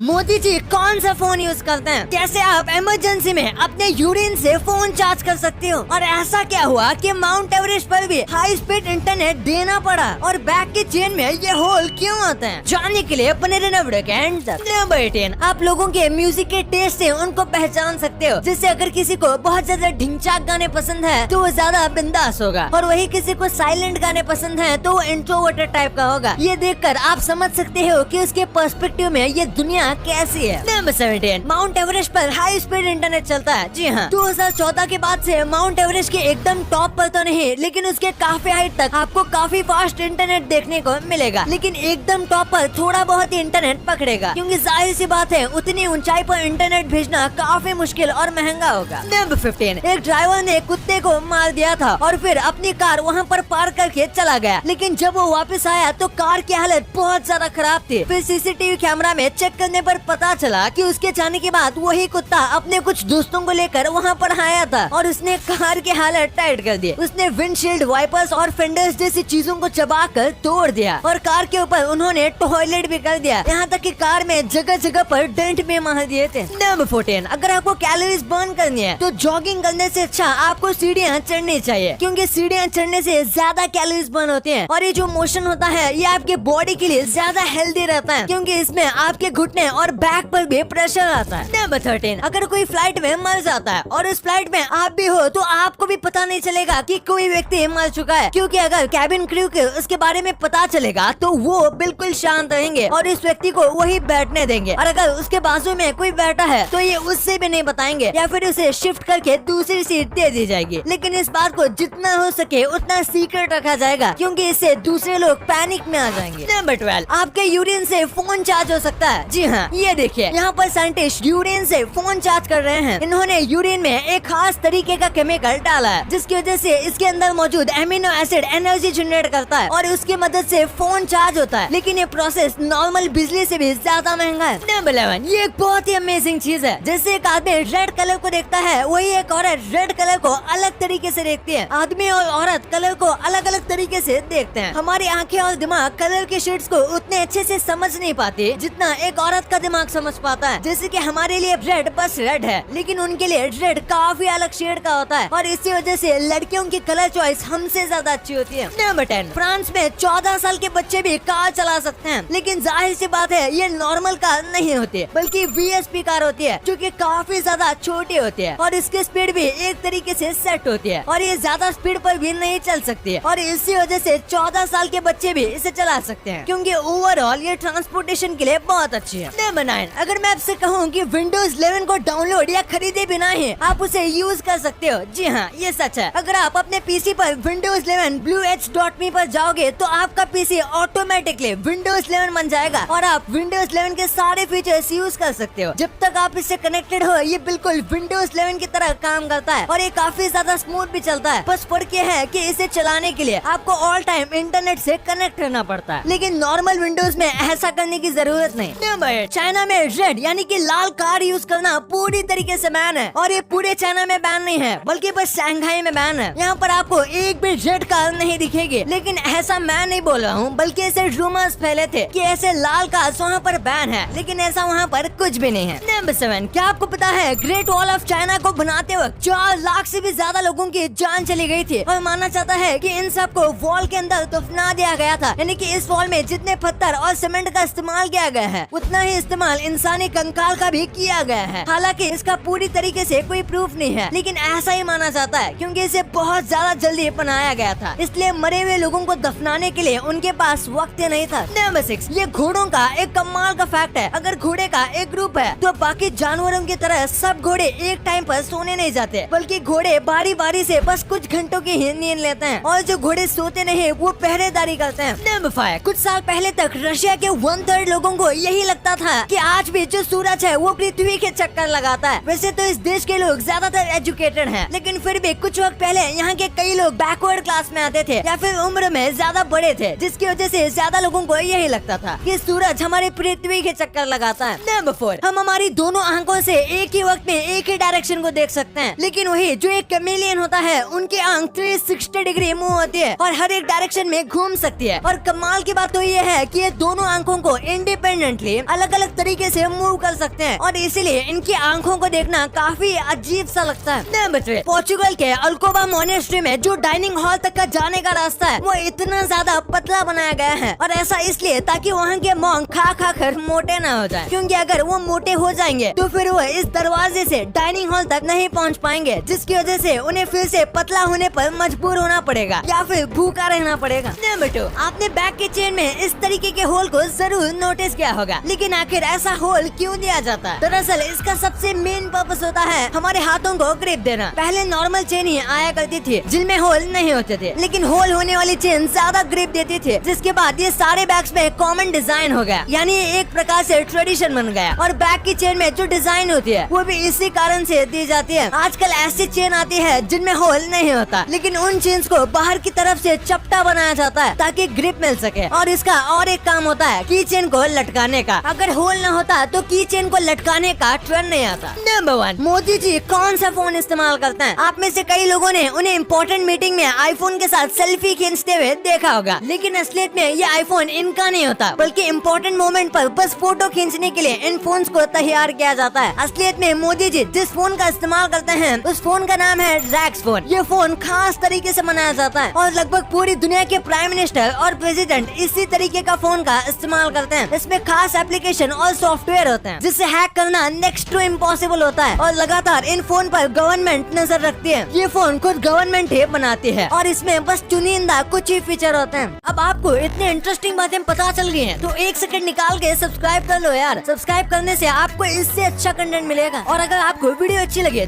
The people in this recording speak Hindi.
मोदी जी कौन सा फोन यूज करते हैं? कैसे आप इमरजेंसी में अपने यूरिन से फोन चार्ज कर सकते हो? और ऐसा क्या हुआ कि माउंट एवरेस्ट पर भी हाई स्पीड इंटरनेट देना पड़ा? और बैग की चेन में ये होल क्यों आते हैं? जानने के लिए बने रहना वीडियो के एंड तक। नंबर 18, आप लोगों के म्यूजिक के टेस्ट से उनको पहचान सकते हो। जिससे अगर किसी को बहुत ज्यादा ढिंचाक गाने पसंद है तो वो ज्यादा बिंदास होगा, और वही किसी को साइलेंट गाने पसंद है तो वो इंट्रोवर्टेड टाइप का होगा। ये देखकर आप समझ सकते हो कि उसके पर्सपेक्टिव में ये दुनिया कैसी है। नंबर 17, माउंट एवरेस्ट पर हाई स्पीड इंटरनेट चलता है। जी हाँ, 2014 के बाद से माउंट एवरेस्ट के एकदम टॉप पर तो नहीं, लेकिन उसके काफी हाइट तक आपको काफी फास्ट इंटरनेट देखने को मिलेगा। लेकिन एकदम टॉप पर थोड़ा बहुत ही इंटरनेट पकड़ेगा, क्योंकि जाहिर सी बात है उतनी ऊंचाई पर इंटरनेट भेजना काफी मुश्किल और महंगा होगा। नंबर 15, एक ड्राइवर ने कुत्ते को मार दिया था और फिर अपनी कार वहाँ पर पार्क करके चला गया। लेकिन जब वो वापस आया तो कार की हालत बहुत ज्यादा खराब थी। फिर सीसीटीवी कैमरा में चेक करने पर पता चला कि उसके जाने के बाद वही कुत्ता अपने कुछ दोस्तों को लेकर वहाँ पर आया था और उसने कार की हालत टाइट कर दी। उसने विंडशील्ड, वाइपर्स और फेंडर्स जैसी चीजों को चबाकर तोड़ दिया और कार के ऊपर उन्होंने टॉयलेट भी कर दिया। यहाँ तक कि कार में जगह जगह पर डेंट भी मार दिए थे। नंबर 14, अगर आपको कैलोरीज बर्न करनी है तो जॉगिंग करने से अच्छा आपको सीढ़ियाँ चढ़नी चाहिए, क्योंकि सीढ़ियाँ चढ़ने से ज्यादा कैलोरीज बर्न होती हैं। और ये जो मोशन होता है ये आपके बॉडी के लिए ज्यादा हेल्दी रहता है, क्योंकि इसमें आपके घुटने और बैक पर भी प्रेशर आता है। नंबर 13, अगर कोई फ्लाइट में मर जाता है और उस फ्लाइट में आप भी हो तो आपको भी पता नहीं चलेगा कि कोई व्यक्ति मर चुका है, क्योंकि अगर कैबिन क्रू को उसके बारे में पता चलेगा तो वो बिल्कुल शांत रहेंगे और इस व्यक्ति को वही बैठने देंगे। और अगर उसके बाजू में कोई बैठा है तो ये उससे भी नहीं बताएंगे या फिर उसे शिफ्ट करके दूसरी सीट दे दी जाएगी। लेकिन इस बात को जितना हो सके उतना सीक्रेट रखा जाएगा, क्योंकि इससे दूसरे लोग पैनिक में आ जाएंगे। नंबर 12, आपके यूरिन से फोन चार्ज हो सकता है। जी हाँ, ये देखिए यहाँ पर साइंटिस्ट यूरिन से फोन चार्ज कर रहे हैं। इन्होंने यूरिन में एक खास तरीके का केमिकल डाला है, जिसकी वजह से इसके अंदर मौजूद एमिनो एसिड एनर्जी जनरेट करता है और उसकी मदद से फोन चार्ज होता है। लेकिन ये प्रोसेस नॉर्मल बिजली से भी ज्यादा महंगा है। नंबर 11, ये एक बहुत ही अमेजिंग चीज है। जैसे एक आदमी रेड कलर को देखता है, वही एक औरत रेड कलर को अलग तरीके से देखती है। आदमी और औरत कलर को अलग अलग तरीके से देखते हैं। हमारी आंखें और दिमाग कलर के शेड्स को उतने अच्छे से समझ नहीं पाती जितना एक औरत का दिमाग समझ पाता है। जैसे कि हमारे लिए रेड बस रेड है, लेकिन उनके लिए रेड काफी अलग शेड का होता है, और इसी वजह से लड़कियों की कलर चॉइस हमसे ज्यादा अच्छी होती है। नंबर 10, फ्रांस में 14 साल के बच्चे भी कार चला सकते हैं, लेकिन जाहिर सी बात है ये नॉर्मल कार नहीं होती, बल्कि VSP कार होती है, जो कि काफी ज्यादा छोटी होती है और इसकी स्पीड भी एक तरीके से सेट होती है और ये ज्यादा स्पीड पर भी नहीं चल सकती है। और इसी वजह से 14 साल के बच्चे भी इसे चला सकते हैं, क्योंकि ओवरऑल ये ट्रांसपोर्टेशन के लिए बहुत अच्छी है। नंबर 9, अगर मैं आपसे कहूँ कि Windows 11 को डाउनलोड या खरीदे बिना ही आप उसे यूज कर सकते हो, जी हाँ ये सच है। अगर आप अपने पीसी पर Windows 11 blueedge.me पर जाओगे तो आपका पीसी ऑटोमेटिकली Windows 11 बन जाएगा और आप Windows 11 के सारे फीचर्स यूज कर सकते हो। जब तक आप इससे कनेक्टेड हो ये बिल्कुल Windows 11 की तरह काम करता है और ये काफी ज्यादा स्मूथ भी चलता है। बस फर्क ये है कि इसे चलाने के लिए आपको ऑल टाइम इंटरनेट से कनेक्ट रहना पड़ता है, लेकिन नॉर्मल विंडोज में ऐसा करने की जरूरत नहीं। नंबर 8, चाइना में रेड यानी कि लाल कार यूज करना पूरी तरीके से बैन है, और ये पूरे चाइना में बैन नहीं है बल्कि बस शंघाई में बैन है। यहाँ पर आपको एक भी रेड कार नहीं दिखेगी, लेकिन ऐसा मैं नहीं बोल रहा हूँ, बल्कि ऐसे रूमर्स फैले थे कि ऐसे लाल कार वहाँ पर बैन है, लेकिन ऐसा वहाँ पर कुछ भी नहीं है। नंबर 7, क्या आपको पता है ग्रेट वॉल ऑफ चाइना को बनाते वक्त 4 लाख से भी ज्यादा लोगों की जान चली गई थी, और माना जाता है कि इन सबको वॉल के अंदर दफना दिया गया था। यानी कि इस वॉल में जितने पत्थर और सीमेंट का इस्तेमाल किया गया है उतना ही इस्तेमाल इंसानी कंकाल का भी किया गया है। हालांकि इसका पूरी तरीके से कोई प्रूफ नहीं है, लेकिन ऐसा ही माना जाता है क्योंकि इसे बहुत ज्यादा जल्दी बनाया गया था, इसलिए मरे हुए लोगों को दफनाने के लिए उनके पास वक्त नहीं था। नंबर 6, ये घोड़ों का एक कमाल का फैक्ट है। अगर घोड़े का एक ग्रुप है तो बाकी जानवरों की तरह सब घोड़े एक टाइम पर सोने नहीं जाते, बल्कि घोड़े बारी बारी से बस कुछ घंटों की ही नींद लेते हैं, और जो घोड़े सोते नहीं वो पहरेदारी करते हैं। नंबर 5, कुछ साल पहले तक रशिया के 1/3 लोगों को यही लगता था कि आज भी जो सूरज है वो पृथ्वी के चक्कर लगाता है। वैसे तो इस देश के लोग ज्यादातर एजुकेटेड हैं, लेकिन फिर भी कुछ वक्त पहले यहाँ के कई लोग बैकवर्ड क्लास में आते थे या फिर उम्र में ज्यादा बड़े थे, जिसकी वजह से ज्यादा लोगों को यही लगता था कि सूरज हमारे पृथ्वी के चक्कर लगाता है। नंबर 4, हम हमारी दोनों आंखों से एक ही वक्त में एक ही डायरेक्शन को देख सकते हैं, लेकिन वही जो एक कैमेलियन होता है उनकी आंख 360 डिग्री मूव होती है और हर एक डायरेक्शन में घूम सकती है। और कमाल की बात तो ये है कि ये दोनों आंखों को इंडिपेंडेंटली अलग अलग अलग तरीके से मूव कर सकते हैं और इसीलिए इनकी आंखों को देखना काफी अजीब सा लगता है। बच्चे, पोर्चुगल के अल्कोबा मोनेस्ट्री में जो डाइनिंग हॉल तक का जाने का रास्ता है वो इतना ज्यादा पतला बनाया गया है और ऐसा इसलिए ताकि वहाँ के मॉन्क खा खा कर मोटे ना हो जाए, क्योंकि अगर वो मोटे हो जाएंगे तो फिर वो इस दरवाजे से डाइनिंग हॉल तक नहीं पहुँच पाएंगे, जिसकी वजह से उन्हें फिर से पतला होने पर मजबूर होना पड़ेगा या फिर भूखा रहना पड़ेगा। बेटो, आपने बैग के चेन में इस तरीके के होल को जरूर नोटिस किया होगा, लेकिन आखिर ऐसा होल क्यों दिया जाता है? दरअसल इसका सबसे मेन पर्पस होता है हमारे हाथों को ग्रिप देना। पहले नॉर्मल चेन ही आया करती थी जिनमें होल नहीं होते थे, लेकिन होल होने वाली चेन ज्यादा ग्रिप देती थी, जिसके बाद ये सारे बैग्स में कॉमन डिजाइन हो गया, यानी एक प्रकार से ट्रेडिशन बन गया। और बैग की चेन में जो डिजाइन होती है वो भी इसी कारण से दी जाती है। आजकल ऐसी चेन आती है जिनमें होल नहीं होता, लेकिन उन चेन्स को बाहर की तरफ से चपटा बनाया जाता है ताकि ग्रिप मिल सके। और इसका और एक काम होता है की चेन को लटकाने का। अगर होल न होता तो की चेन को लटकाने का ट्रेंड नहीं आता। नंबर 1, मोदी जी कौन सा फोन इस्तेमाल करते हैं? आप में से कई लोगों ने उन्हें इम्पोर्टेंट मीटिंग में आईफोन के साथ सेल्फी खींचते हुए देखा होगा, लेकिन असलियत में ये आईफोन इनका नहीं होता, बल्कि इम्पोर्टेंट मोमेंट पर बस फोटो खींचने के लिए इन फोन्स को तैयार किया जाता है। असलियत में मोदी जी जिस फोन का इस्तेमाल करते हैं उस फोन का नाम है रैक्स फोन। ये फोन खास तरीके से बनाया जाता है और लगभग पूरी दुनिया के प्राइम मिनिस्टर और प्रेसिडेंट इसी तरीके का फोन का इस्तेमाल करते हैं। इसमें खास एप्लीकेशन और सॉफ्टवेयर होते हैं जिससे हैक करना नेक्स्ट टू इम्पॉसिबल होता है और लगातार इन फोन पर गवर्नमेंट नजर रखती है। ये फोन खुद गवर्नमेंट ही बनाती है और इसमें बस चुनिंदा कुछ ही फीचर होते हैं। अब आपको इतनी इंटरेस्टिंग बातें पता चल गई हैं, तो एक सेकंड निकाल के सब्सक्राइब कर लो यार। सब्सक्राइब करने से आपको इससे अच्छा कंटेंट मिलेगा और अगर आपको वीडियो अच्छी लगे